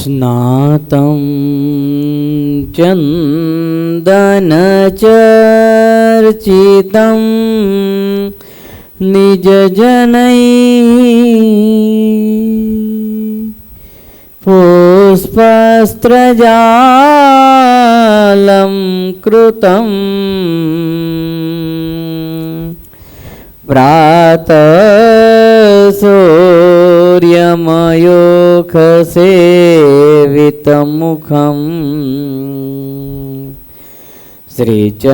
स्नातं चन्दनचर्चितं निजजनैः पुष्पस्त्रजालं कृतं प्रातः सूर्यमयूखसेवितमुखं श्रीचन्द्रसालोपरि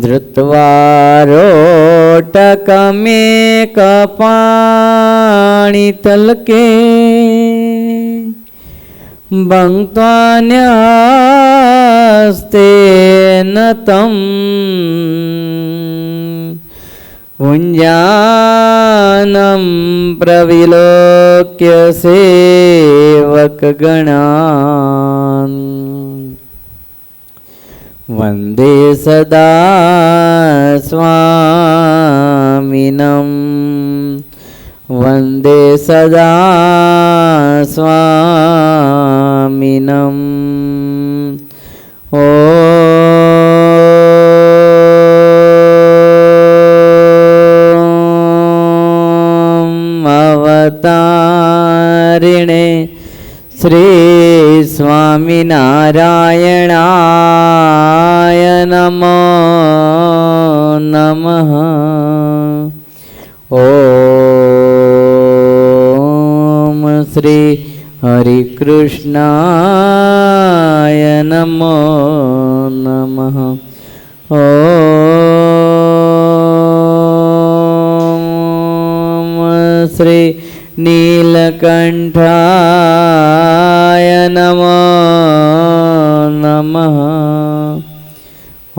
धृत्वा रोटकमेकपाणितलके भङ्क्त्वान्यस्तेन तं पुञ्जानं प्रविलोक्य सेवकगणान् वन्दे सदा स्वामिनं वन्दे सदा स्वामिनं ॐ अवतारिणे श्री स्वामिनारायणाय नमो नमः। ॐ श्री हरिकृष्णाय नमो नमः। ॐ श्री नीलकण्ठाय नमो नमः।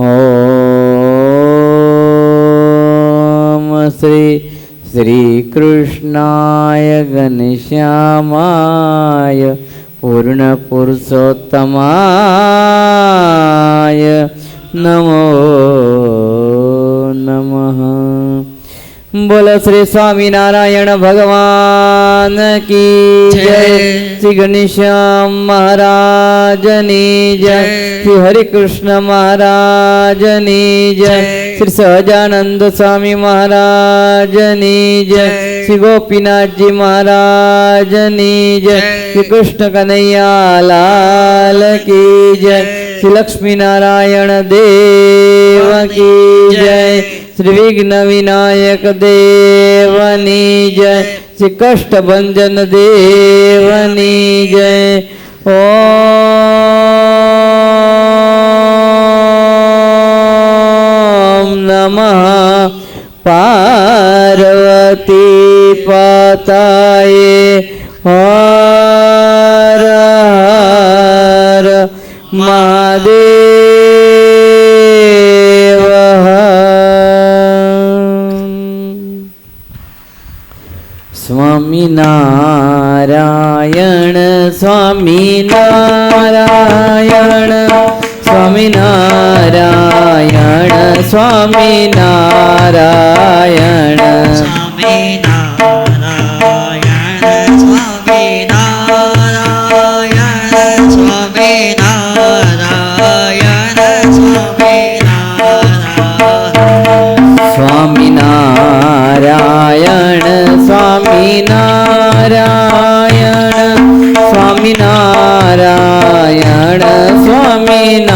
ॐ श्री श्रीकृष्णाय घनश्यामाय पूर्णपुरुषोत्तमाय नमो नमः। बोलो श्री स्वामीनारायण भगवान की जय। श्री घनश्याम महाराजनी जय। श्री हरिकृष्ण महाराजनी जय। श्री सहजानंद स्वामी महाराजनी जय। श्री गोपीनाथ जी महाराजनी जय। श्री कृष्ण कन्हैया लाल की जय। श्री लक्ष्मी नारायण देव की जय। श्री विघ्न विनायक देवनी जय। श्री कष्टभंजन देवनी जय। ओम नमः पार्वती पताये हर हर महादेव। स्वामीनारायण स्वामीनारायण स्वामीनारायण स्वामीनारायण स्वामीनारायण स्वामीनारायण स्वामीनारायण स्वामीनारायण स्वामीनारायण स्वामीनारायण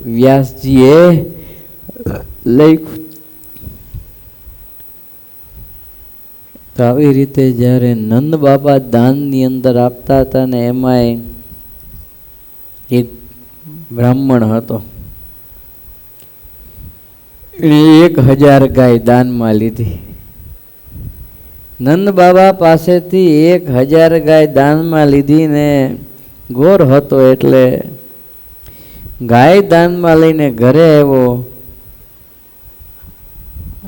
વ્યાસજીએ લખ્યું. તો આવી રીતે જ્યારે નંદ બાબા દાનની અંદર આપતા હતા ને એમાંય એક બ્રાહ્મણ હતો, એણે 1000 ગાય દાનમાં લીધી. નંદ બાબા પાસેથી 1000 ગાય દાનમાં લીધી ને ગોર હતો એટલે ગાય દાનમાં લઈને ઘરે આવ્યો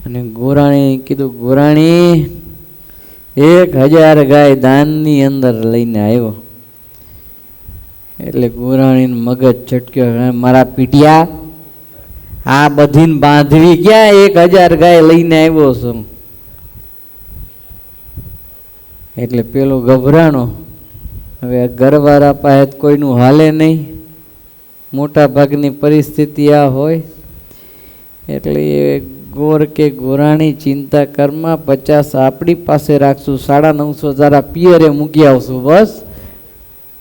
અને ગોરાણી કીધું, ગોરાણી 1000 ગાય દાનની અંદર લઈને આવ્યો. એટલે ગોરાણીને મગજ છટક્યો, મારા પીટિયા આ બધીને બાંધવી ક્યાં 1000 ગાય લઈને આવ્યો છું. એટલે પેલો ગભરાણો. હવે ઘરવાળા પાસે કોઈનું હાલે નહીં, મોટા ભાગની પરિસ્થિતિ આ હોય. એટલે એ ગોર કે ગોરાણી ચિંતા કરમાં 50 આપણી પાસે રાખશું, 950 તારા પિયરે મૂકી આવશું બસ.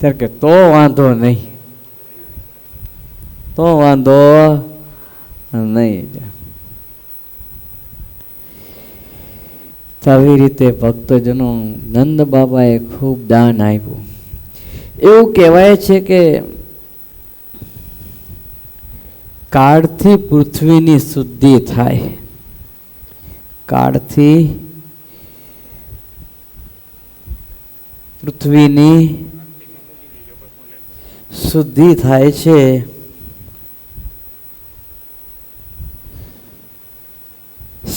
ત્યારે કે તો વાંધો નહીં, તો વાંધો નહીં. આવી રીતે ભક્તજનો નંદ બાબાએ ખૂબ દાન આપ્યું. એવું કહેવાય છે કે કાળથી પૃથ્વીની શુદ્ધિ થાય, કાળથી પૃથ્વીની શુદ્ધિ થાય છે.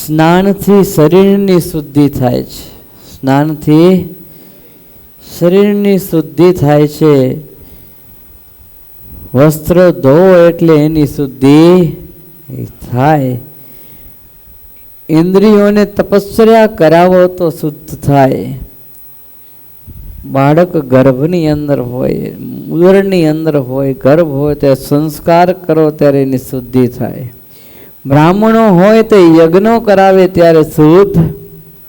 સ્નાનથી શરીરની શુદ્ધિ થાય છે, સ્નાનથી શરીરની શુદ્ધિ થાય છે. વસ્ત્ર ધોવો એટલે એની શુદ્ધિ થાય. ઇન્દ્રિયોને તપસ્યા કરાવો તો શુદ્ધ થાય. બાળક ગર્ભની અંદર હોય, ઉદરની અંદર હોય, ગર્ભ હોય ત્યારે સંસ્કાર કરો ત્યારે એની શુદ્ધિ થાય. બ્રાહ્મણો હોય તો યજ્ઞો કરાવે ત્યારે શુદ્ધ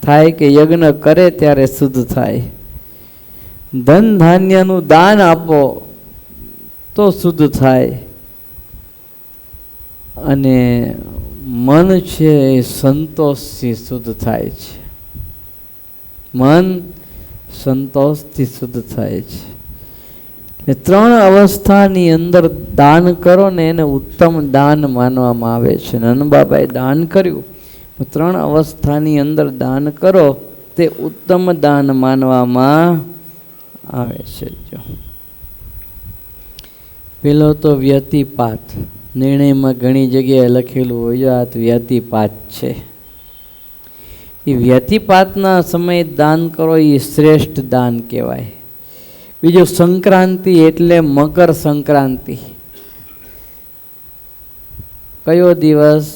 થાય, કે યજ્ઞ કરે ત્યારે શુદ્ધ થાય. ધન ધાન્યનું દાન આપો તો શુદ્ધ થાય. અને મન છે એ સંતોષથી શુદ્ધ થાય છે, મન સંતોષથી શુદ્ધ થાય છે. એ 3 અવસ્થાની અંદર દાન કરો ને એને ઉત્તમ દાન માનવામાં આવે છે. નંદ બાબાએ દાન કર્યું, 3 અવસ્થાની અંદર દાન કરો તે ઉત્તમ દાન માનવામાં આવે છે. જો પેલો તો વ્યતિપાત, નિર્ણયમાં ઘણી જગ્યાએ લખેલું હોય આ વ્યતિપાત છે. એ વ્યતિપાતના સમયે દાન કરો એ શ્રેષ્ઠ દાન કહેવાય. બીજું સંક્રાંતિ એટલે મકર સંક્રાંતિ. કયો દિવસ?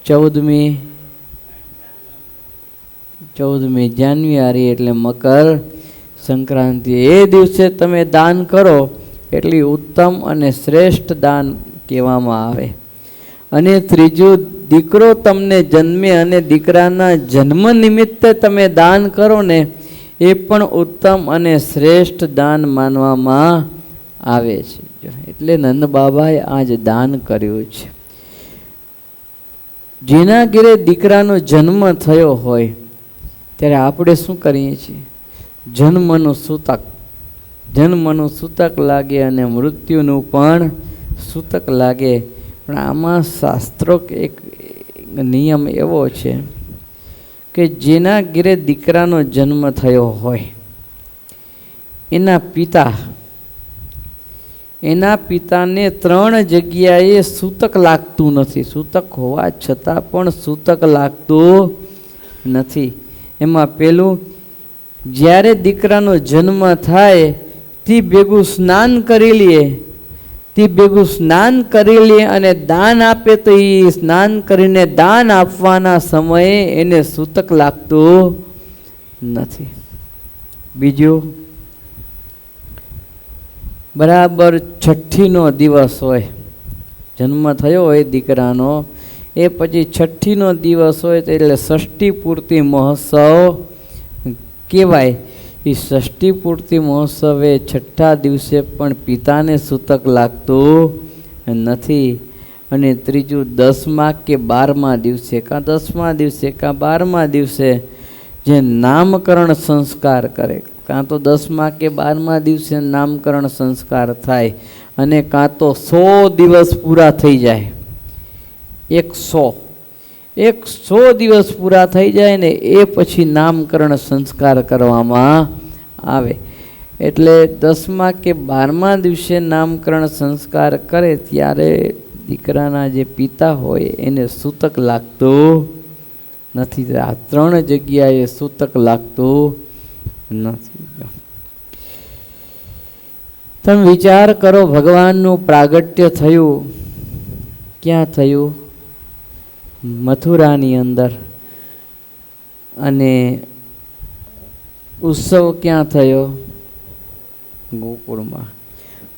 14મી જાન્યુઆરી એટલે મકર સંક્રાંતિ. એ દિવસે તમે દાન કરો એટલે ઉત્તમ અને શ્રેષ્ઠ દાન કહેવામાં આવે. અને ત્રીજું, દીકરો તમને જન્મે અને દીકરાના જન્મ નિમિત્તે તમે દાન કરો ને એ પણ ઉત્તમ અને શ્રેષ્ઠ દાન માનવામાં આવે છે. એટલે નંદ બાબાએ આજ દાન કર્યું છે. જેના ઘરે દીકરાનો જન્મ થયો હોય ત્યારે આપણે શું કરીએ છીએ? જન્મનું સૂતક, જન્મનું સૂતક લાગે અને મૃત્યુનું પણ સૂતક લાગે. પણ આમાં શાસ્ત્રોક એક નિયમ એવો છે કે જેના ઘરે દીકરાનો જન્મ થયો હોય એના પિતાને 3 જગ્યાએ સૂતક લાગતું નથી. સૂતક હોવા છતાં પણ સૂતક લાગતું નથી. એમાં પહેલું, જ્યારે દીકરાનો જન્મ થાય તે ભેગું સ્નાન કરી લે, અને દાન આપે તો એ સ્નાન કરીને દાન આપવાના સમયે એને સૂતક લાગતું નથી. બીજું, બરાબર 6ઠીનો દિવસ હોય, જન્મ થયો હોય દીકરાનો, એ પછી 6ઠીનો દિવસ હોય તો એટલે ષષ્ઠી પૂર્તિ મહોત્સવ કહેવાય. એ ષષ્ઠી પૂર્તિ મહોત્સવે છઠ્ઠા દિવસે પણ પિતાને સૂતક લાગતું નથી. અને ત્રીજું 10મા કે 12મા દિવસે કાં 10મા દિવસે કાં 12મા દિવસે જે નામકરણ સંસ્કાર કરે, કાં તો 10મા કે 12મા દિવસે નામકરણ સંસ્કાર થાય અને કાં તો 100 દિવસ પૂરા થઈ જાય. 100 દિવસ પૂરા થઈ જાય ને એ પછી નામકરણ સંસ્કાર કરવામાં આવે. એટલે 10મા કે 12મા દિવસે નામકરણ સંસ્કાર કરે ત્યારે દીકરાના જે પિતા હોય એને સૂતક લાગતું નથી. આ 3 જગ્યાએ સૂતક લાગતું નથી. તમે વિચાર કરો, ભગવાનનું પ્રાગટ્ય થયું ક્યાં થયું? મથુરાની અંદર. અને ઉત્સવ ક્યાં થયો? ગોકુળમાં.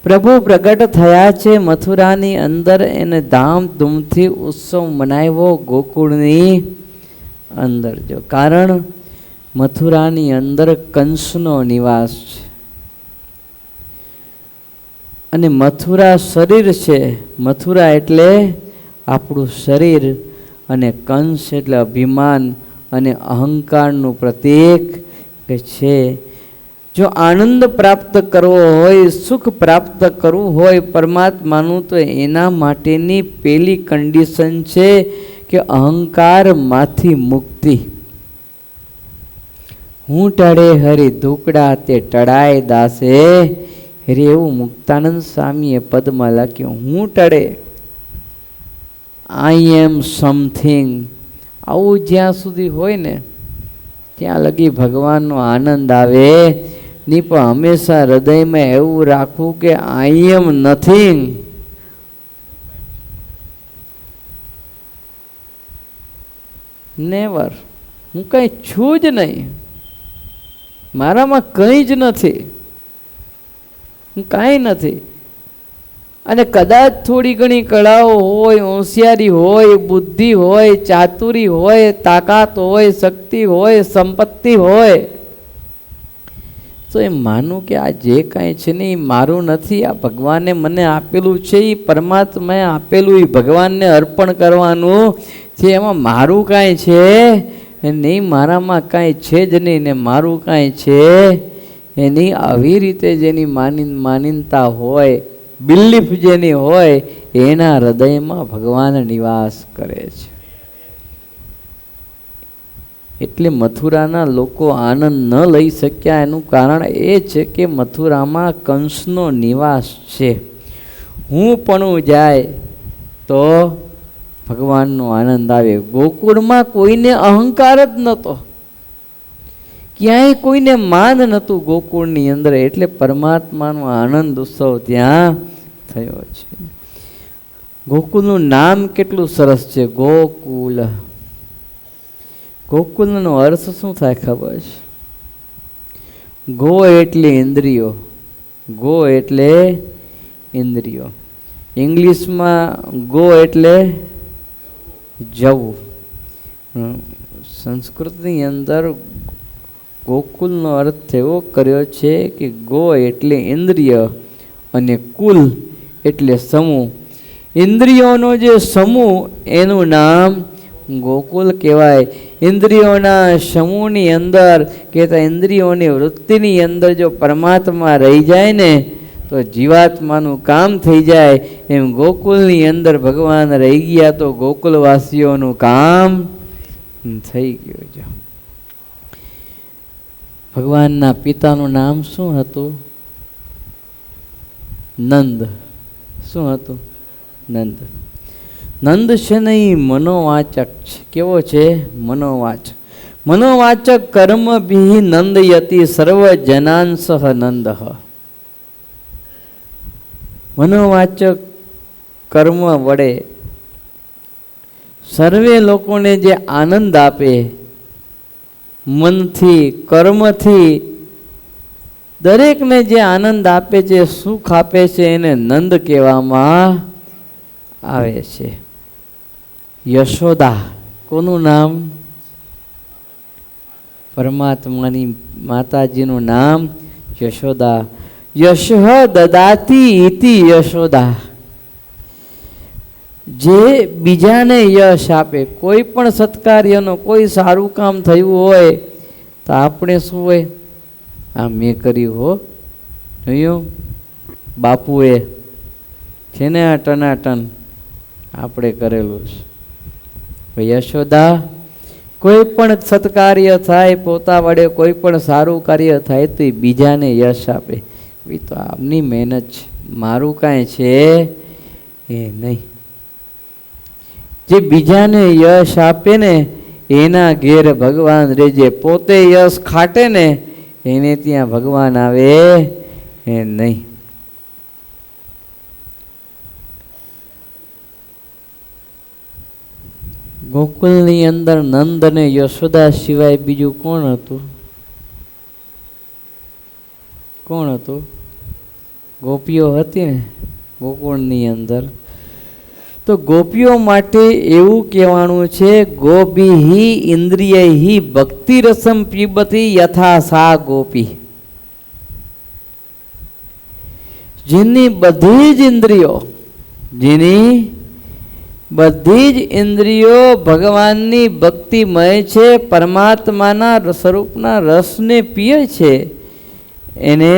પ્રભુ પ્રગટ થયા છે મથુરાની અંદર, એને ધામધૂમથી ઉત્સવ મનાવ્યો ગોકુળની અંદર. જો કારણ મથુરાની અંદર કંસનો નિવાસ છે અને મથુરા શરીર છે. મથુરા એટલે આપણું શરીર અને કંસ એટલે અભિમાન અને અહંકારનું પ્રતીક છે. જો આનંદ પ્રાપ્ત કરવો હોય, સુખ પ્રાપ્ત કરવું હોય પરમાત્માનું, તો એના માટેની પહેલી કન્ડિશન છે કે અહંકારમાંથી મુક્તિ. હું ટળે હરિ ધૂકડા તે ટળાય દાસે રે, એવું મુક્તાનંદ સ્વામીએ પદમાં લખ્યું. હું ટળે, આઈ એમ સમથિંગ, આવું જ્યાં સુધી હોય ને ત્યાં લગી ભગવાનનો આનંદ આવે નહીં. પણ હંમેશા હૃદયમાં એવું રાખવું કે આઈ એમ નથિંગ. નેવર. હું કંઈ છું જ નહીં, મારામાં કંઈ જ નથી, હું કાંઈ નથી. અને કદાચ થોડી ઘણી કળાઓ હોય, હોશિયારી હોય, બુદ્ધિ હોય, ચાતુરી હોય, તાકાત હોય, શક્તિ હોય, સંપત્તિ હોય, તો એ માનું કે આ જે કાંઈ છે ને એ મારું નથી, આ ભગવાને મને આપેલું છે, એ પરમાત્માએ આપેલું, એ ભગવાનને અર્પણ કરવાનું છે. એમાં મારું કાંઈ છે નહીં, મારામાં કાંઈ છે જ નહીં ને મારું કાંઈ છે એની. આવી રીતે જેની માનીનતા હોય, બિલીફ જેની હોય, એના હૃદયમાં ભગવાન નિવાસ કરે છે. એટલે મથુરાના લોકો આનંદ ન લઈ શક્યા એનું કારણ એ છે કે મથુરામાં કંસનો નિવાસ છે. હું પણ જાય તો ભગવાનનો આનંદ આવે. ગોકુળમાં કોઈને અહંકાર જ નહોતો, ક્યાંય કોઈને માન નહોતું ગોકુળની અંદર. એટલે પરમાત્માનો આનંદ ઉત્સવ ત્યાં થયો છે. ગોકુળનું નામ કેટલું સરસ છે, ગોકુલ. ગોકુલનો અર્થ શું થાય ખબર છે? ગો એટલે ઇન્દ્રિયો, ગો એટલે ઇન્દ્રિયો. ઇંગ્લિશમાં ગો એટલે જવું. સંસ્કૃતની અંદર ગોકુલનો અર્થ એવો કર્યો છે કે ગો એટલે ઇન્દ્રિય અને કુલ એટલે સમૂહ. ઇન્દ્રિયોનો જે સમૂહ એનું નામ ગોકુલ કહેવાય. ઇન્દ્રિયોના સમૂહની અંદર કે ઇન્દ્રિયોની વૃત્તિની અંદર જો પરમાત્મા રહી જાય ને તો જીવાત્માનું કામ થઈ જાય. એમ ગોકુલની અંદર ભગવાન રહી ગયા તો ગોકુલવાસીઓનું કામ થઈ ગયું છે. ભગવાનના પિતાનું નામ શું હતું? નંદ. શું હતું? નંદ. નંદ છે ને એ મનોવાચક છે. કેવો છે? મનોવાચક. મનોવાચક કર્મ ભી નંદયતિ સર્વ જનાંશ નંદ. મનોવાચક કર્મ વડે સર્વે લોકોને જે આનંદ આપે, મનથી કર્મથી દરેકને જે આનંદ આપે છે, સુખ આપે છે, એને નંદ કહેવામાં આવે છે. યશોદા કોનું નામ? પરમાત્માની માતાજીનું નામ યશોદા. યશ દદાતી ઇતિ યશોદા. જે બીજાને યશ આપે, કોઈ પણ સત્કાર્યનો, કોઈ સારું કામ થયું હોય તો આપણે શું હોય, આ મેં કર્યું હો, જોયું બાપુએ છે ને આ ટનાટન આપણે કરેલું છે. યશોદા કોઈ પણ સત્કાર્ય થાય, પોતા વડે કોઈ પણ સારું કાર્ય થાય તો એ બીજાને યશ આપે. એ તો આપની મહેનત છે, મારું કાંઈ છે એ નહીં. જે બીજાને યશ આપે ને એના ઘેર ભગવાન રેજે, પોતે યશ ખાટે ને એને ત્યાં ભગવાન આવે એ નહીં. ગોકુલની અંદર નંદ અને યશોદા સિવાય બીજું કોણ હતું? કોણ હતું? ગોપીઓ હતી ને ગોકુળની અંદર. તો ગોપીઓ માટે એવું કહેવાનું છે, ગોપી ઇન્દ્રિય ભક્તિ રસમ પીબતી યથા સા ગોપી. જેની બધી જ ઇન્દ્રિયો, જેની બધી જ ઇન્દ્રિયો ભગવાનની ભક્તિમય છે, પરમાત્માના સ્વરૂપના રસને પીએ છે, એને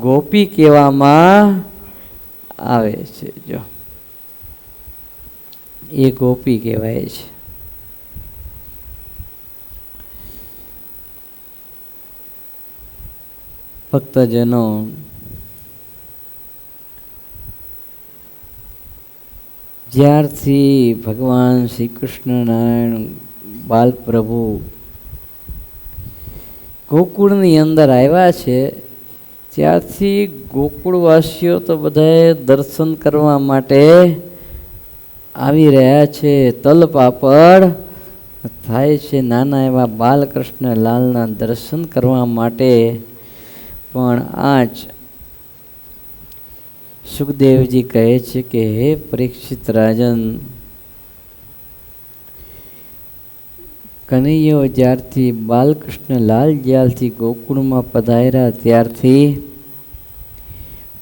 ગોપી કહેવામાં આવે છે. જો એ ગોપી કહેવાય છે. ભક્તજનો, જ્યારથી ભગવાન શ્રી કૃષ્ણ નારાયણ બાલ પ્રભુ ગોકુળની અંદર આવ્યા છે, ત્યારથી ગોકુળવાસીઓ તો બધાએ દર્શન કરવા માટે આવી રહ્યા છે. તલપાપડ થાય છે નાના એવા બાલકૃષ્ણ લાલના દર્શન કરવા માટે. પણ આજ સુખદેવજી કહે છે કે હે પરીક્ષિત રાજન, કનૈયો જ્યારથી બાલકૃષ્ણ લાલ જ્યારથી ગોકુળમાં પધાર્યા ત્યારથી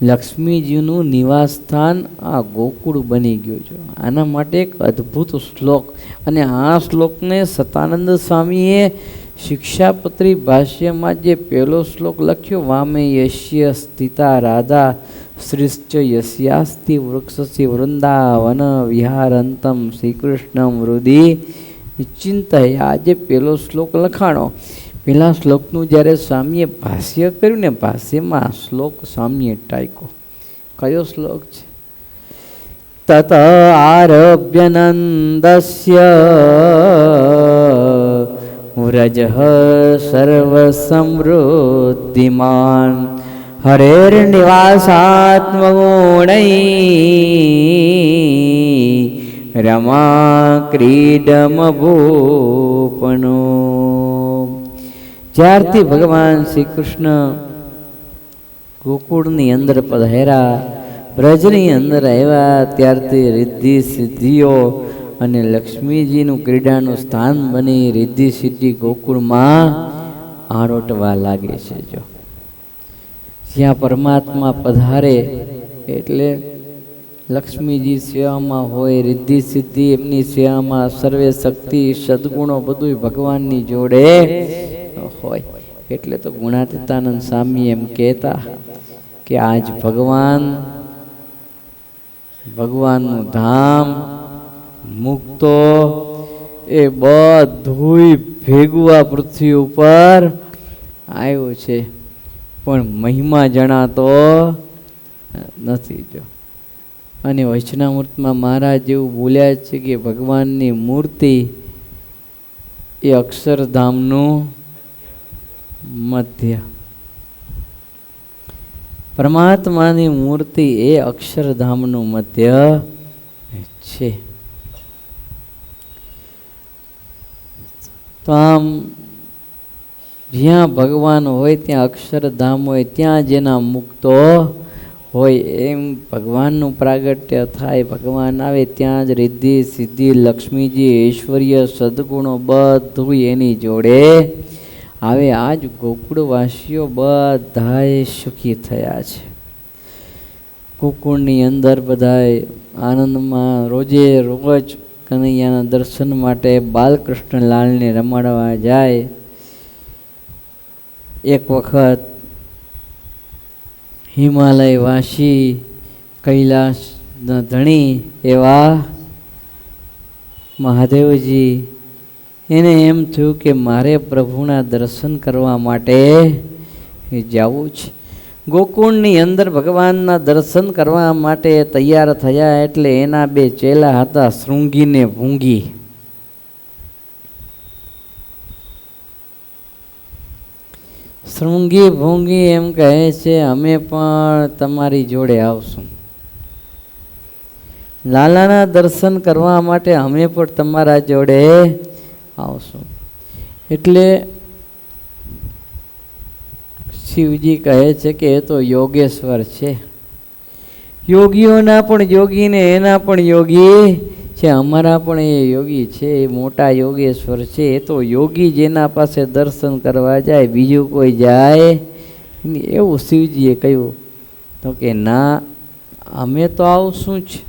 લક્ષ્મીજીનું નિવાસ સ્થાન આ ગોકુળ બની ગયું છે. આના માટે એક અદ્ભુત શ્લોક, અને આ શ્લોકને સતાનંદ સ્વામીએ શિક્ષાપત્રી ભાષ્યમાં જે પહેલો શ્લોક લખ્યો, વામે યશ્ય સ્થિતા રાધા શ્રીશ્ચ યસ્યાસ્તિ વૃક્ષસી વૃંદાવન વિહારંતમ શ્રીકૃષ્ણમ હૃદિ ચિંતયા. આજે પહેલો શ્લોક લખાણો. પહેલા શ્લોકનું જ્યારે સ્વામીએ ભાષ્ય કર્યું ને, ભાષ્યમાં શ્લોક સ્વામીએ ટાંક્યો. કયો શ્લોક છે? તત આરભ્ય નંદસ્ય વ્રજ સર્વસમૃદ્ધિમાન હરેર્નિવાસાત્મગુણૈ રમા ક્રીડમ ભૂપનો. જ્યારથી ભગવાન શ્રી કૃષ્ણ ગોકુળની અંદર પધાર્યા, બ્રજની અંદર આવ્યા, ત્યારથી રિદ્ધિ સિદ્ધિઓ અને લક્ષ્મીજીનું ક્રીડાનું સ્થાન બની રિદ્ધિ સિદ્ધિ ગોકુળમાં આરોટવા લાગે છે. જો જ્યાં પરમાત્મા પધારે એટલે લક્ષ્મીજી સેવામાં હોય, રિદ્ધિ સિદ્ધિ એમની સેવામાં, સર્વે શક્તિ સદગુણો બધું ભગવાનની જોડે હોય. એટલે તો ગુણાતીતાનંદ સ્વામી એમ કહેતા કે આજ ભગવાનનું ધામ મુક્તો એ બધુંય ભેગું આ પૃથ્વી ઉપર આવ્યું છે, પણ મહિમા જણાતો નથી. જો અને વચનામૃતમાં મહારાજ એવું બોલ્યા છે કે ભગવાનની મૂર્તિ એ અક્ષરધામનું મધ્ય, પરમાત્માની મૂર્તિ એ અક્ષરધામનું મધ્ય છે. તો આમ જ્યાં ભગવાન હોય ત્યાં અક્ષરધામ હોય, ત્યાં જેના મુક્તો હોય એમ ભગવાનનું પ્રાગટ્ય થાય. ભગવાન આવે ત્યાં જ રિદ્ધિ સિદ્ધિ લક્ષ્મીજી ઐશ્વર્ય સદગુણો બધું એની જોડે આવે. આજ ગોકુળવાસીઓ બધાએ સુખી થયા છે. ગોકુળની અંદર બધાએ આનંદમાં રોજે રોજ કનૈયાના દર્શન માટે બાલકૃષ્ણલાલને રમાડવા જાય. એક વખત હિમાલયવાસી કૈલાસના ધણી એવા મહાદેવજી એને એમ થયું કે મારે પ્રભુના દર્શન કરવા માટે જવું છે. ગોકુળની અંદર ભગવાનના દર્શન કરવા માટે તૈયાર થયા એટલે એના બે ચેલા હતા, શૃંગી ને ભૂંગી. શૃંગી ભૂંગી એમ કહે છે અમે પણ તમારી જોડે આવશું, લાલાના દર્શન કરવા માટે અમે પણ તમારા જોડે આવશું. એટલે શિવજી કહે છે કે એ તો યોગેશ્વર છે, યોગીઓના પણ યોગી ને એના પણ યોગી છે, અમારા પણ એ યોગી છે, એ મોટા યોગેશ્વર છે. એ તો યોગી જેના પાસે દર્શન કરવા જાય બીજું કોઈ જાય એવું શિવજીએ કહ્યું. તો કે ના અમે તો આવશું જ.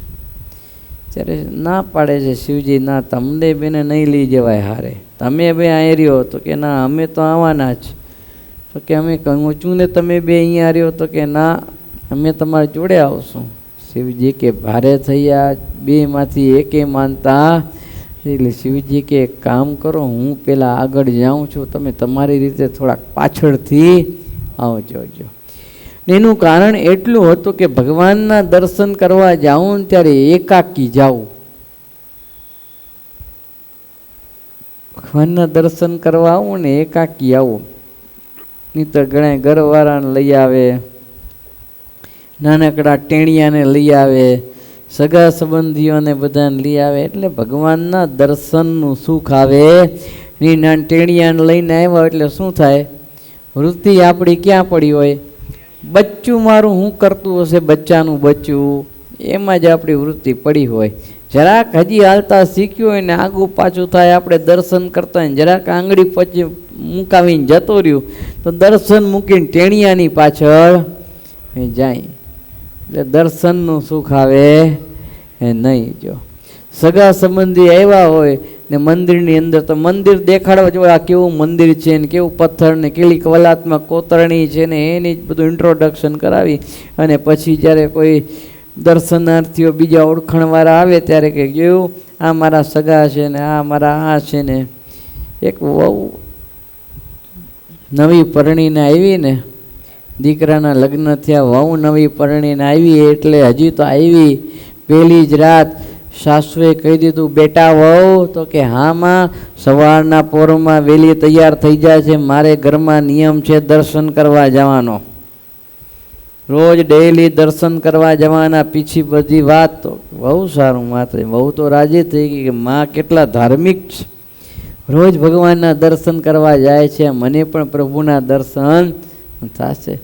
ત્યારે ના પાડે છે શિવજી, ના તમને બેને નહીં લઈ જવાય હારે, તમે બે અહીં રહ્યો. તો કે ના અમે તો આવવાના જ. તો કે અમે કહું ને તમે બે અહીંયા રહ્યો. તો કે ના અમે તમારી જોડે આવશું. શિવજી કે ભારે થયા, બેમાંથી એકે માનતા. એટલે શિવજી કે એક કામ કરો, હું પેલા આગળ જાઉં છું, તમે તમારી રીતે થોડાક પાછળથી આવજો. એનું કારણ એટલું હતું કે ભગવાનના દર્શન કરવા જાઉં ને ત્યારે એકાકી જાઉં. ભગવાનના દર્શન કરવા આવું ને એકાકી આવું. નહીં તો ઘણા ઘરવાળાને લઈ આવે, નાનકડા ટેણિયાને લઈ આવે, સગા સંબંધીઓને બધાને લઈ આવે. એટલે ભગવાનના દર્શનનું સુખ આવે. નાના ટેણિયાને લઈને આવ્યા એટલે શું થાય, વૃત્તિ આપણી ક્યાં પડી હોય, બચ્ચું મારું શું કરતું હશે, બચ્ચાનું બચ્ચું, એમાં જ આપણી વૃત્તિ પડી હોય. જરાક હજી હાલતા શીખ્યું હોય ને આગું પાછું થાય, આપણે દર્શન કરતા હોય જરાક આંગળી પછી મુકાવીને જતો રહ્યું તો દર્શન મૂકીને ટેણિયાની પાછળ જાય. એટલે દર્શનનું સુખ આવે નહીં. જો સગા સંબંધી આવ્યા હોય ને મંદિરની અંદર, તો મંદિર દેખાડવા જોઈએ આ કેવું મંદિર છે ને કેવું પથ્થર ને કેવી કલાત્મક કોતરણી છે ને એની જ બધું ઇન્ટ્રોડક્શન કરાવી અને પછી જ્યારે કોઈ દર્શનાર્થીઓ બીજા ઓળખાણવાળા આવે ત્યારે કે કેવું આ મારા સગા છે ને આ મારા આ છે ને. એક વહુ નવી પરણીને આવી ને, દીકરાના લગ્ન થયા, વહુ નવી પરણીને આવી એટલે હજી તો આવી પહેલી જ રાત સાસુએ કહી દીધું બેટા વહુ. તો કે હા માં, સવારના પોરમાં વહેલી તૈયાર થઈ જાય છે, મારે ઘરમાં નિયમ છે દર્શન કરવા જવાનો, રોજ ડેલી દર્શન કરવા જવાના. પીછી બધી વાત તો બહુ સારું માત્ર બહુ તો રાજી થઈ ગઈ કે માં કેટલા ધાર્મિક છે, રોજ ભગવાનના દર્શન કરવા જાય છે, મને પણ પ્રભુના દર્શન થશે.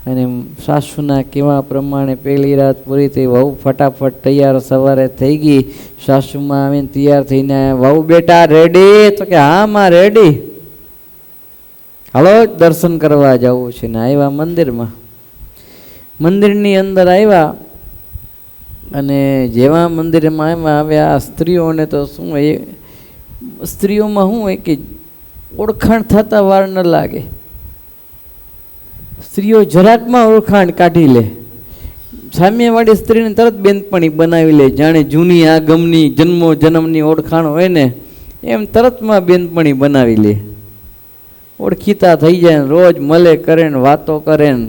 અને સાસુના કહેવા પ્રમાણે પહેલી રાત પૂરી થઈ, વહુ ફટાફટ તૈયાર સવારે થઈ ગઈ. સાસુમાં આવીને તૈયાર થઈને આવ્યા, વહુ બેટા રેડી? તો કે હા માં રેડી, હાલો દર્શન કરવા જવું છે. ને આવ્યા મંદિરમાં, મંદિરની અંદર આવ્યા અને જેવા મંદિરમાં આવ્યા, હવે આ સ્ત્રીઓને તો શું હોય, સ્ત્રીઓમાં શું હોય કે ઓળખાણ થતા વાર ન લાગે. સ્ત્રીઓ જરાકમાં ઓળખાણ કાઢી લે, સામેવાળી સ્ત્રીને તરત બેનપણી બનાવી લે, જાણે જૂની આગમની જન્મો જન્મની ઓળખાણ હોય ને એમ તરતમાં બેનપણી બનાવી લે, ઓળખીતા થઈ જાય, રોજ મળે કરે ને વાતો કરે ને.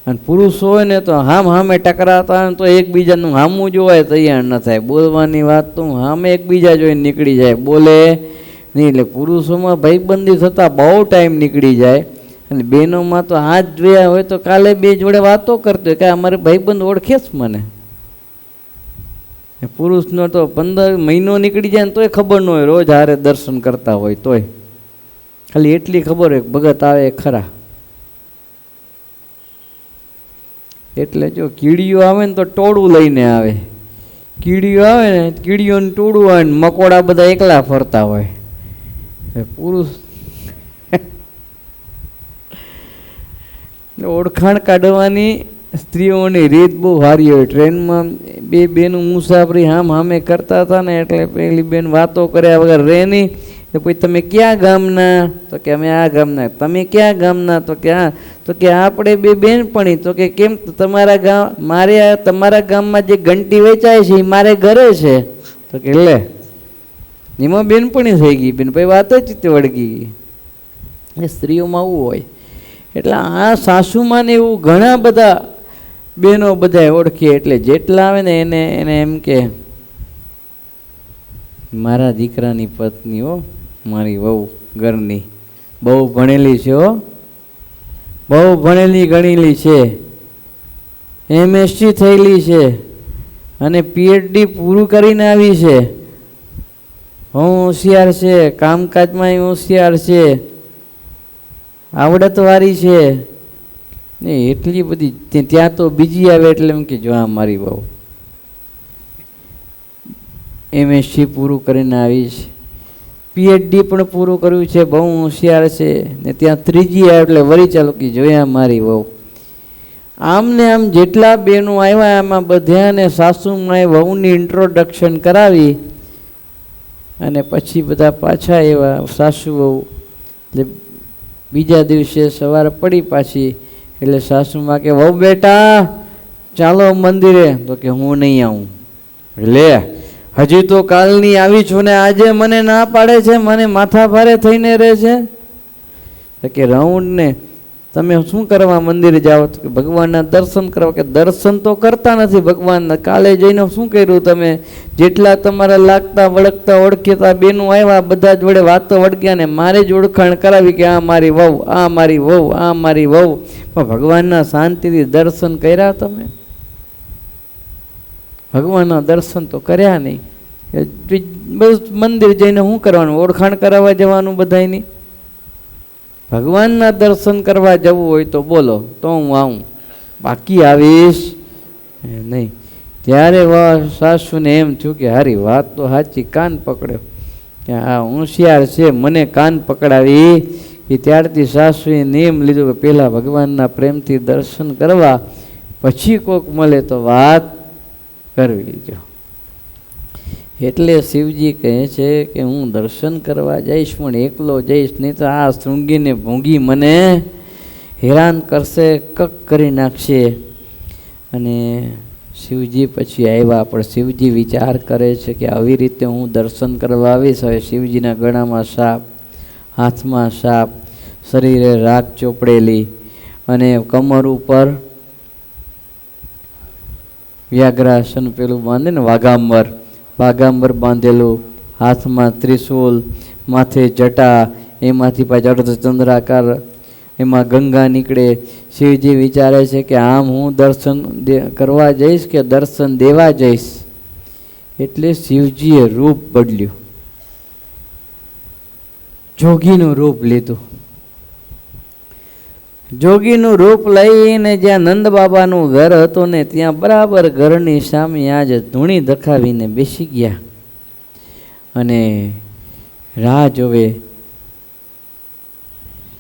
અને પુરુષ હોય ને તો હામે ટકરાતા હોય તો એકબીજાનું હામું જોવાય તૈયાર ન થાય, બોલવાની વાત તો હામે એકબીજા જોઈને નીકળી જાય, બોલે નહીં. એટલે પુરુષોમાં ભાઈબંધી થતાં બહુ ટાઈમ નીકળી જાય. અને બહેનોમાં તો હાથ જોયા હોય તો કાલે બે જોડે વાતો કરતો હોય કે અમારે ભાઈબંધ ઓળખે જ મને. પુરુષનો તો 15 મહિનો નીકળી જાય ને તોય ખબર ન હોય, રોજ હારે દર્શન કરતા હોય તોય ખાલી એટલી ખબર હોય ભગત આવે ખરા. એટલે જો કીડીઓ આવે ને તો ટોળું લઈને આવે, કીડીઓ આવે ને કીડીઓનું ટોળું આવે ને મકોડા બધા એકલા ફરતા હોય. પુરુષ ઓળખાણ કાઢવાની સ્ત્રીઓની રીત બહુ સારી હોય. ટ્રેનમાં બે બેનું મુસાફરી સામે કરતા હતા ને એટલે પેલી બેન વાતો કર્યા વગર રહે નહીં. તો પછી તમે ક્યાં ગામના? તો કે અમે આ ગામના. તમે ક્યાં ગામના? તો કે આ. તો કે આપણે બે બેનપણી. તો કે કેમ? તમારા ગામ મારે તમારા ગામમાં જે ઘંટી વેચાય છે એ મારે ઘરે છે. તો કે લે એમાં બેનપણી થઈ ગઈ. બેન ભાઈ વાત જ વળગી ગઈ. એ સ્ત્રીઓમાં આવું હોય. એટલે આ સાસુમાં ને એવું ઘણા બધા બહેનો બધા ઓળખીએ. એટલે જેટલા આવે ને એને એમ કે મારા દીકરાની પત્ની હો, મારી વહુ ઘરની બહુ ભણેલી છે હો, બહુ ભણેલી ગણેલી છે, MSc થયેલી છે અને PhD પૂરું કરીને આવી છે, હોશિયાર છે, કામકાજમાં હોશિયાર છે, આવડતવાળી છે ને એટલી બધી. ત્યાં તો બીજી આવે એટલે એમ કે જો આ મારી બહુ MSc પૂરું કરીને આવી છે, PhD પણ પૂરું કર્યું છે, બહુ હોશિયાર છે ને ત્યાં ત્રીજી આવે એટલે વળી ચાલો કે જોયા મારી બહુ. આમ ને આમ જેટલા બહેનો આવ્યા એમાં બધાને સાસુમાએ વહુની ઇન્ટ્રોડક્શન કરાવી અને પછી બધા પાછા એવા સાસુ વહુ. એટલે બીજા દિવસે સવારે પડી પાછી એટલે સાસુમાં કે વહુ બેટા ચાલો મંદિરે. તો કે હું નહીં આવું. લે હજી તો કાલની આવી છું ને આજે મને ના પાડે છે, મને માથા ભારે થઈને રહે છે. તો કે રાઉન્ડ ને તમે શું કરવા મંદિરે જાઓ? તો કે ભગવાનના દર્શન કરવા. કે દર્શન તો કરતા નથી ભગવાનના. કાલે જઈને શું કર્યું તમે? જેટલા તમારા લાગતા વળગતા ઓળખીતા બેનો આવ્યા બધા જોડે વાતો વળગ્યા ને મારે જ ઓળખાણ કરાવી કે આ મારી વહુ, આ મારી વહુ, આ મારી વહુ. પણ ભગવાનના શાંતિથી દર્શન કર્યા તમે? ભગવાનના દર્શન તો કર્યા નહીં. બસ મંદિર જઈને શું કરવાનું? ઓળખાણ કરાવવા જવાનું બધાયની. ભગવાનના દર્શન કરવા જવું હોય તો બોલો તો હું આવું, બાકી આવીશ નહીં. ત્યારે સાસુને એમ થયું કે હારી વાત તો સાચી, કાન પકડ્યો કે આ હોશિયાર છે, મને કાન પકડાવી. એ ત્યારથી સાસુએ નિયમ લીધો કે પહેલાં ભગવાનના પ્રેમથી દર્શન કરવા પછી કોક મળે તો વાત કરવી. જો એટલે શિવજી કહે છે કે હું દર્શન કરવા જઈશ પણ એકલો જઈશ, નહીં તો આ શૃંગીને ભૂંગી મને હેરાન કરશે, કક કરી નાખશે. અને શિવજી પછી આવ્યા. પણ શિવજી વિચાર કરે છે કે આવી રીતે હું દર્શન કરવા આવીશ. હવે શિવજીના ગળામાં સાપ, હાથમાં સાપ, શરીરે રાખ ચોપડેલી અને કમર ઉપર વ્યાઘ્રાસન પેલું બાંધે ને વાઘાંબર બાંધેલું, હાથમાં ત્રિશૂલ, માથે જટા, એમાંથી પાછા અર્ધચંદ્રાકાર એમાં ગંગા નીકળે. શિવજી વિચારે છે કે આમ હું દર્શન કરવા જઈશ કે દર્શન દેવા જઈશ? એટલે શિવજીએ રૂપ બદલ્યું, જોગીનું રૂપ લીધું. જોગીનું રૂપ લઈને જ્યાં નંદ બાબાનું ઘર હતું ને ત્યાં બરાબર ઘરની સામે આજ ધૂણી દખાવીને બેસી ગયા અને રાહ જોવે.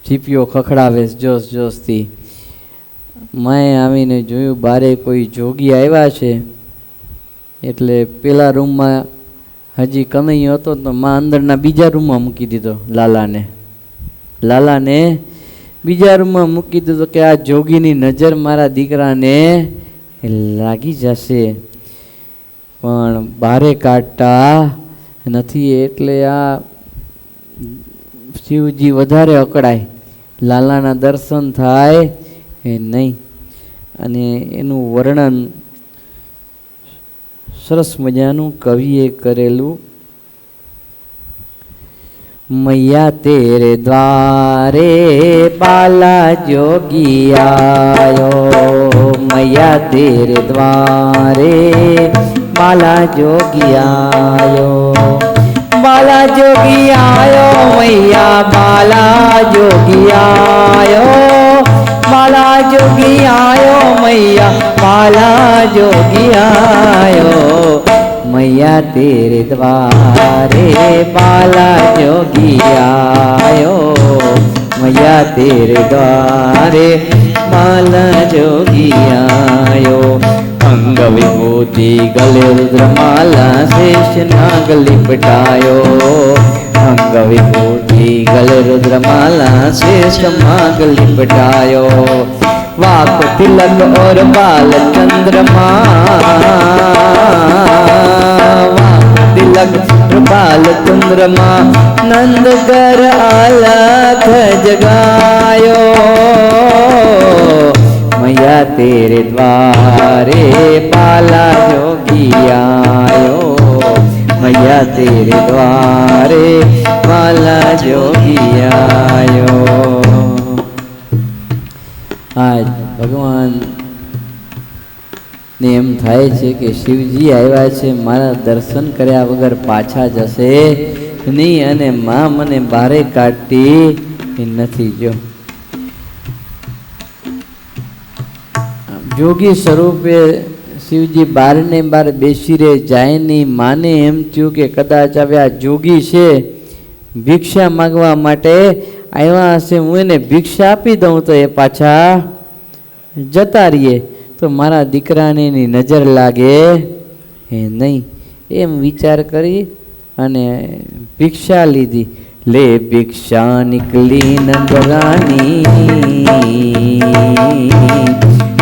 ચીપિયો ખખડાવે જોશથી. મેં આવીને જોયું બારે કોઈ જોગી આવ્યા છે. એટલે પેલા રૂમમાં હજી કનૈયો હતો તો માં અંદરના બીજા રૂમમાં મૂકી દીધો લાલાને બીજા રૂમમાં મૂકી દીધો કે આ જોગીની નજર મારા દીકરાને લાગી જશે. પણ બારે કાઢતા નથી. એટલે આ શિવજી વધારે અકળાય, લાલાના દર્શન થાય એ નહીં. અને એનું વર્ણન સરસ મજાનું કવિએ કરેલું. मैया तेरे द्वारे बाला जोगी आयो, मैया तेरे द्वारे बाला जोगी आयो, बाला जोगी आयो, मैया बाला जोगी आयो, पाला जोगी आयो मैया पाला जोगी आयो मैया तेरे द्वारे पाला जोगी आयो मैया तेरे द्वारे पाला जोगी आयो अंग विभूति गले रुद्रमाला शेष नाग लिपटायो अंग विभूति गले रुद्रमाला शेष नाग लिपटायो वाक तिलक और बाल चंद्रमा वाक तिलक बाल चंद्रमा नंद कर अलख जगायो मैया तेरे द्वारे पाला जोगी आयो मैया तेरे द्वारे पाला जोगी आयो। आज भगवान ने एम थाय छे के शिवजी आव्या छे मारा दर्शन कर्या वगर पाछा जशे नहीं अने मां मने बारे काढती नथी। जो जोगी स्वरूपे शिवजी बार ने बार बेसी रे जाय नहीं माने एम थयुं के कदाच आव्या जोगी छे भिक्षा मांगवा माटे आव्या हशे हुं एने भिक्षा आपी दऊं तो ए पाछा जता रहीए तो मारा दीकराने एनी नजर लागे नहीं एम विचार करी अने भिक्षा लीधी। ले भिक्षा निकली नंदरानी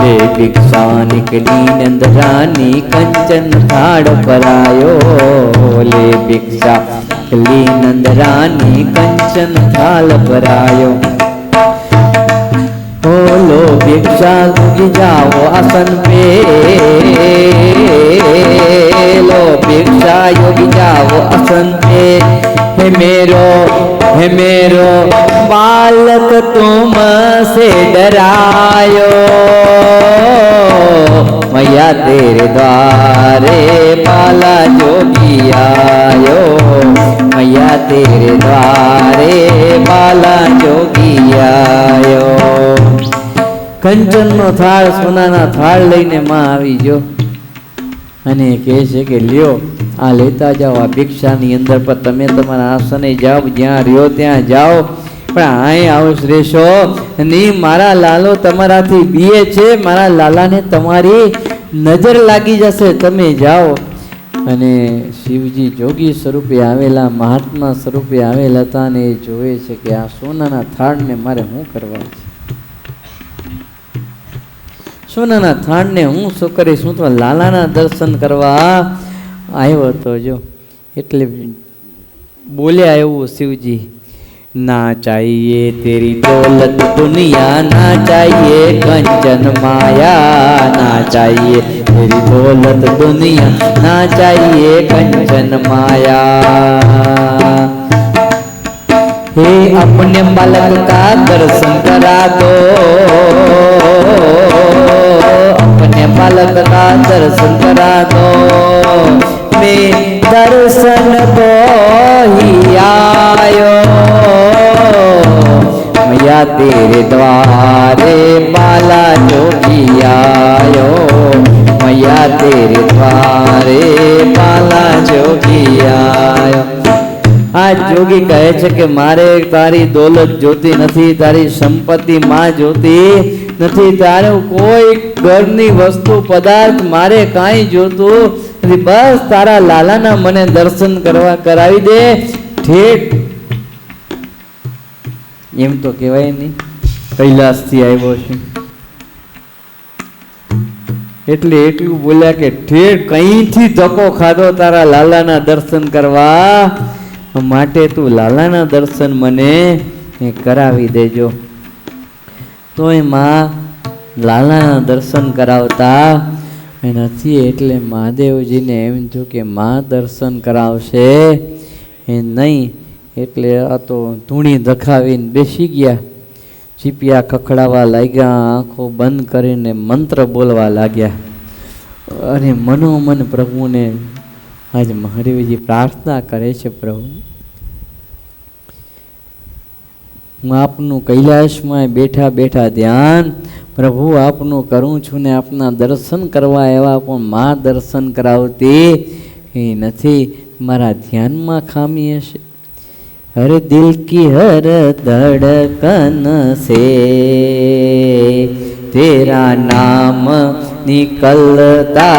ले भिक्षा निकली नंदरानी कंचन थाड़ परायो ले भिक्षा निकली नंदरानी कंचन थाल परायो लो भिक्षा लगी जाओ आसन पे लो भिक्षा योगी जाओ आसन पे हे मेरो बालक तुम से डरायो मैया तेरे द्वारे पाला जोगी आयो मैया तेरे द्वारे पाला जोगी आयो। कंचन नो थाळ सोनाना थाळ लईने मां आवी जो अने कहे छे के ल्यो आ लेता जाओ आ भिक्षानी अंदर पर तमे तमारा आसने जाओ ज्यां रह्यो त्यां जाओ पण आए आवश रेशो नी मारा लालो तमाराथी बीए छे मारा लालाने तमारी नजर लागी जशे तमे जाओ। अने शिवजी जोगी स्वरूपे आवेला महात्मा स्वरूपे आवेला हता ने जोवे छे के आ सोनाना थाळने मारे हुं करवा छे सोनाना थाळने हुं शुं करीश हुं तो लालाना दर्शन करवा आव्यो हतो। जो एटले बोल्या एवुं शिवजी ना चाहिए तेरी दौलत दुनिया ना चाहिए कंचन माया ना चाहिए तेरी दौलत दुनिया ना चाहिए कंचन माया हे अपने बालक का दर्शन करा दो अपने बालक का दर्शन करा दो मैं दर्शन को ही आयो मैया तेरे द्वारे पाला जोगी आयो मैया तेरे द्वारे पाला जोगी आयो। आज जोगी कहे छे के मारे तारी दौलत जोती नथी तारी संपत्ति मां जोती नथी तारे कोई घरनी वस्तु पदार्थ मारे काई जोतुं नथी बस तारा लालाना मने दर्शन करवा करावी दे ठेठ एम तो कहेवाय नहीं कैलाश थी आव्यो छे एटले एटલું बोल्या के ठेठ कईथी धक्को खाधो तारा लालाना दर्शन करवा माटे तू लालाना दर्शन मने करावी देजो। तो मां लालाना दर्शन करावता नथी एटले महादेवजी ने एम थयुं के मां दर्शन करावशे नहीं एटले आ तो धूणी धखावीने बेसी गया चीपिया खखड़ावा लाग्या आँखों बंद करीने मंत्र बोलवा लाग्या अरे मनोमन प्रभु ने आज महादेवजी प्रार्थना करे छे प्रभु હું આપનું કૈલાસમાં બેઠા બેઠા ધ્યાન પ્રભુ આપનું કરું છું ને આપના દર્શન કરવા એવા પણ મા દર્શન કરાવતી એ નથી. મારા ધ્યાનમાં ખામી હશે. હર દિલ કી હર ધડકન સે તેરા નામ નિકલતા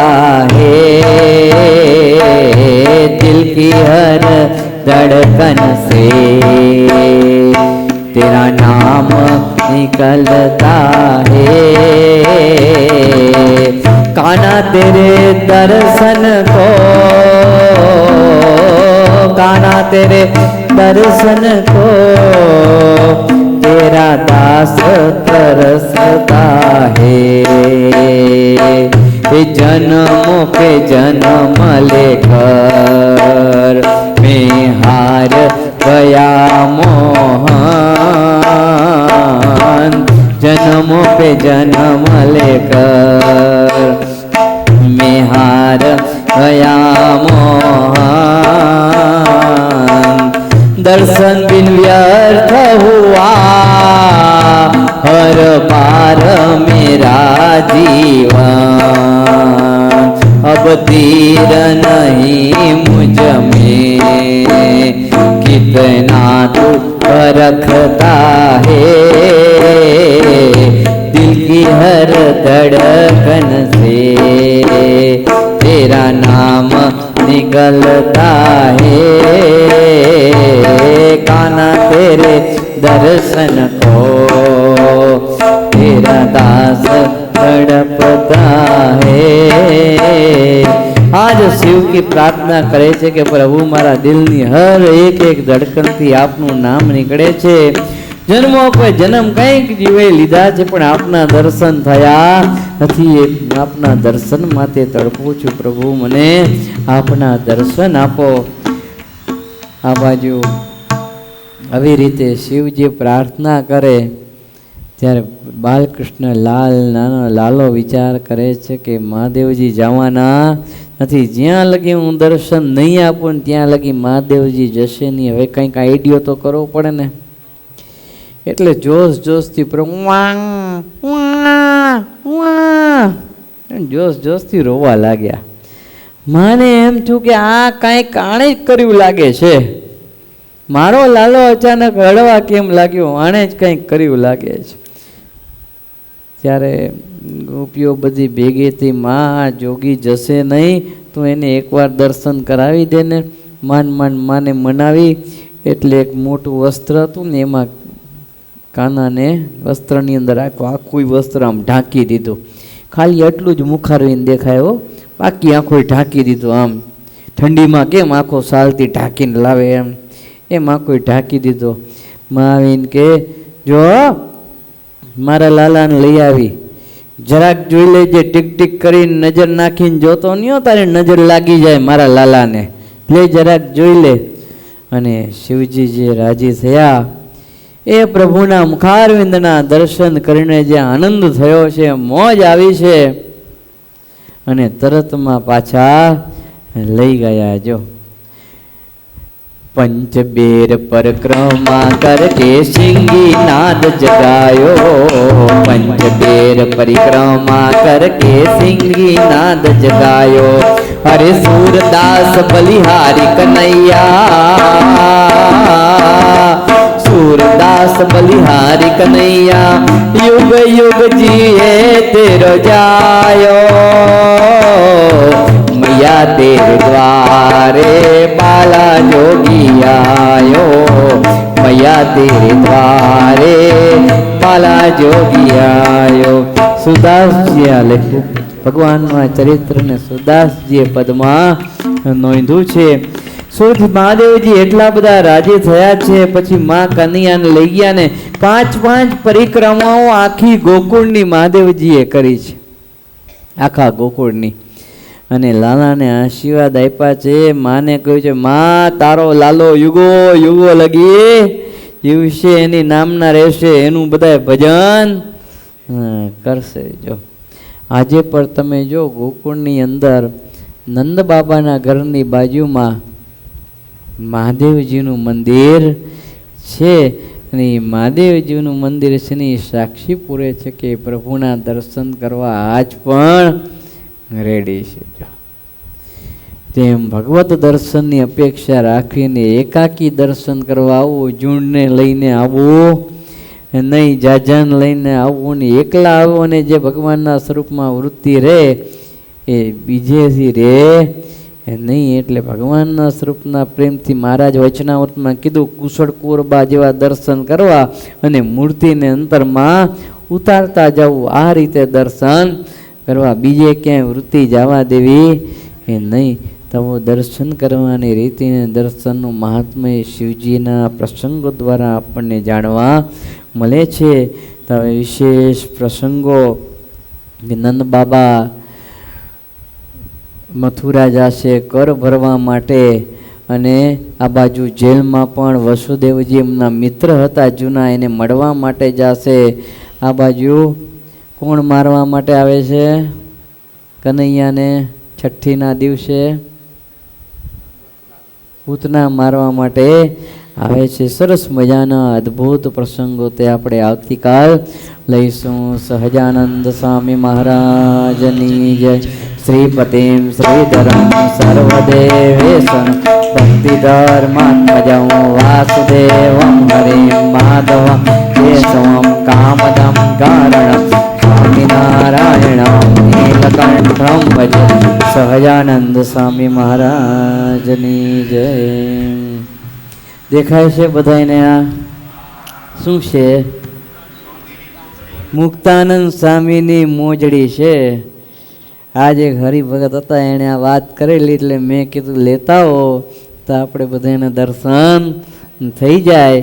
હે. દિલ કી હર ધડકન સે तेरा नाम निकलता है. काना तेरे दर्शन को, काना तेरे दर्शन को तेरा दास तरसता है. जन्मों पे जन्म लेकर मैं हार गया मोहन. जन्मों पे जन्म लेकर मैं हार गया मोहन. दर्शन बिन व्यर्थ हुआ हर बार मेरा जीवन. अब तीर नहीं मुझ में कितना तू रखता है. दिल की हर धड़कन से तेरा नाम निकलता है. काना तेरे दर्शन को तेरा दास तड़पता है. आज शिव की प्रार्थना करे छे કે પ્રભુ મારા દિલની હર એક એક ધડકનથી આપનું નામ નીકળે છે. જન્મો પર જન્મ કંઈક જીવે લીધા છે પણ આપના દર્શન થયા નથી. આપના દર્શન માટે તડપું છું પ્રભુ, મને આપના દર્શન આપો. આ બાજુ આવી રીતે શિવજી પ્રાર્થના કરે ત્યારે બાલકૃષ્ણ નાનો લાલો વિચાર કરે છે કે મહાદેવજી જવાના નથી. જ્યાં લગી હું દર્શન નહીં આપું ને ત્યાં લગી મહાદેવજી જશે નહીં. હવે કંઈક આઈડિયો તો કરવો પડે ને. એટલે જોશથી જોશથી રોવા લાગ્યા. માને એમ થયું કે આ કાંઈક આણે જ કર્યું લાગે છે. મારો લાલો અચાનક રડવા કેમ લાગ્યો? આણે જ કંઈક કર્યું લાગે છે. ત્યારે ગોપીઓ બધી ભેગી થઈ, માં જોગી જશે નહીં તો એને એકવાર દર્શન કરાવી દે ને. માને મનાવી. એટલે એક મોટું વસ્ત્ર હતું ને એમાં કાનાને વસ્ત્રની અંદર આખું વસ્ત્ર આમ ઢાંકી દીધું. ખાલી એટલું જ મુખારવીને દેખાયો, બાકી આખો ઢાંકી દીધું. આમ ઠંડીમાં કેમ આખો સાલથી ઢાંકીને લાવે એમ આખો ઢાંકી દીધો. માં આવીને કે જો મારા લાલાને લઈ આવી, જરાક જોઈ લેજે. ટીક ટીક કરીને નજર નાખીને જોતો નહીં હો, તારે નજર લાગી જાય મારા લાલાને. લે જરાક જોઈ લે. અને શિવજી જે રાજી થયા એ પ્રભુના મુખારવિંદના દર્શન કરીને જે આનંદ થયો છે, મોજ આવી છે, અને તરતમાં પાછા લઈ ગયા. જો पंच बेर परिक्रमा करके सिंगी नाद जगायो. पंच बेर परिक्रमा करके सिंगी नाद जगायो. अरे सूरदास बलिहारी कन्हैया, सूरदास बलिहारी कन्हैया, युग युग जिए तेरो जायो. मैया तेरे द्वारे बाला जोगी आयो. मैया तेरे द्वारे बाला जोगी आयो. સુદાસજી આ લખ્યું ભગવાનના ચરિત્રને સુદાસજીએ પદમાં નોંધ્યું છે. સુધ મહાદેવજી એટલા બધા રાજી થયા છે. પછી મા કનૈયાને લઈ ગયા ને 5 પરિક્રમાઓ આખી ગોકુળની મહાદેવજીએ કરી છે, આખા ગોકુળની. અને લાલાને આશીર્વાદ આપ્યા છે. માને કહ્યું છે, માં તારો લાલો યુગો યુગો લગી જીવશે, એની નામના રહેશે, એનું બધા ભજન કરશે. જો આજે પણ તમે જો ગોકુળની અંદર નંદ બાબાના ઘરની બાજુમાં મહાદેવજીનું મંદિર છે. અને એ મહાદેવજીનું મંદિર છે ને એ સાક્ષી પૂરે છે કે પ્રભુના દર્શન કરવા આજ પણ રેડી છે. તેમ ભગવત દર્શનની અપેક્ષા રાખીને એકાકી દર્શન કરવા આવવું, ઝુંડને લઈને આવવું નહીં, જાજાને લઈને આવવું ને એકલા આવો અને જે ભગવાનના સ્વરૂપમાં વૃત્તિ રહે એ બીજેથી રહે નહીં. એટલે ભગવાનના સ્વરૂપના પ્રેમથી મહારાજ વચનાવૃતમાં કીધું કુશળ કુરબા જેવા દર્શન કરવા અને મૂર્તિને અંતરમાં ઉતારતા જવું, આ રીતે દર્શન કરવા, બીજે ક્યાંય વૃત્તિ જવા દેવી એ નહીં. તો દર્શન કરવાની રીતિને દર્શનનું મહાત્મ્ય શિવજીના પ્રસંગો દ્વારા આપણને જાણવા મળે છે. તો વિશેષ પ્રસંગો નંદ બાબા મથુરા જશે કર ભરવા માટે, અને આ બાજુ જેલમાં પણ વસુદેવજી એમના મિત્ર હતા જૂના, એને મળવા માટે જશે. આ બાજુ કોણ મારવા માટે આવે છે કનૈયાને છઠ્ઠીના દિવસે? પૂતના મારવા માટે આવે છે. સરસ મજાના અદ્ભુત પ્રસંગો તે આપણે આવતીકાલ લઈશું. સહજાનંદ સ્વામી મહારાજની જય. શ્રીપતિમ શ્રીધરમ સર્વદેવેશમ ભક્તિધર્માત્મજં વાસુદેવમ હરિમ માધવમ કેશવમ કામદમ કારણમ સ્વામિનારાયણમ નીલકંઠમ ભજે. સહજાનંદ સ્વામી મહારાજની જય. દેખાય છે બધાને? આ શું છે? મુક્તાનંદ સ્વામીની મોજડી છે. આજે હરિભગત હતા એણે આ વાત કરેલી એટલે મેં કીધું લેતા હો તો આપણે બધાને દર્શન થઈ જાય.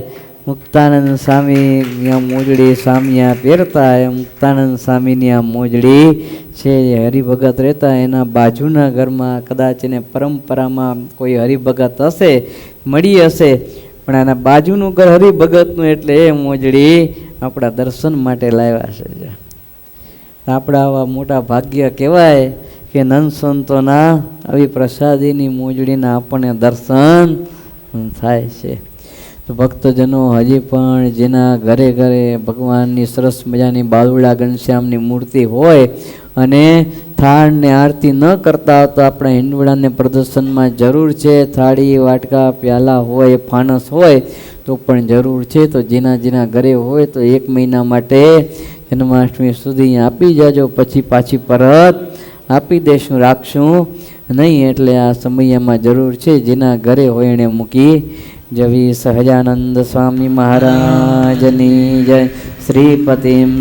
મુક્તાનંદ સ્વામી આ મોજડી સ્વામી આ પહેરતા, એ મુક્તાનંદ સ્વામીની આ મોજડી છે. હરિભગત રહેતા એના બાજુના ઘરમાં કદાચ એને પરંપરામાં કોઈ હરિભગત હશે, મળી હશે, પણ આના બાજુનું ઘર હરિભગતનું, એટલે એ મોજડી આપણા દર્શન માટે લાવ્યા છે. આપણા આવા મોટા ભાગ્ય કહેવાય કે નંદ સંતોના આવી પ્રસાદીની મોજડીના આપણને દર્શન થાય છે. તો ભક્તજનો હજી પણ જેના ઘરે ઘરે ભગવાનની સરસ મજાની બાલુડા ઘનશ્યામની મૂર્તિ હોય અને થાળને આરતી ન કરતા હોય તો આપણા હિંડોળાને પ્રદર્શનમાં જરૂર છે. થાળી, વાટકા, પ્યાલા હોય, ફાનસ હોય તો પણ જરૂર છે. તો જેના ઘરે હોય તો 1 મહિના માટે જન્માષ્ટમી સુધી આપી જાજો, પછી પાછી પરત આપી દેશું, રાખશું નહીં. એટલે આ સમયમાં જરૂર છે, જેના ઘરે હોય એને મૂકી જવી. સહજાનંદ સ્વામી મહારાજની જય. શ્રીપતિમ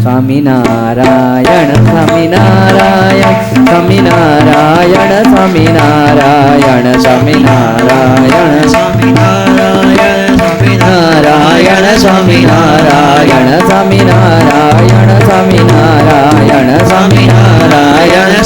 સ્વામિનારાયણ સ્વામિનારાયણ સ્વામિનારાયણ સ્વામિનારાયણ સ્વામિનારાયણ સ્વામિનારાયણ સ્વામિનારાયણ સ્વામિનારાયણ સ્વામિનારાયણ સ્વામિનારાયણ સ્વામિનારાયણ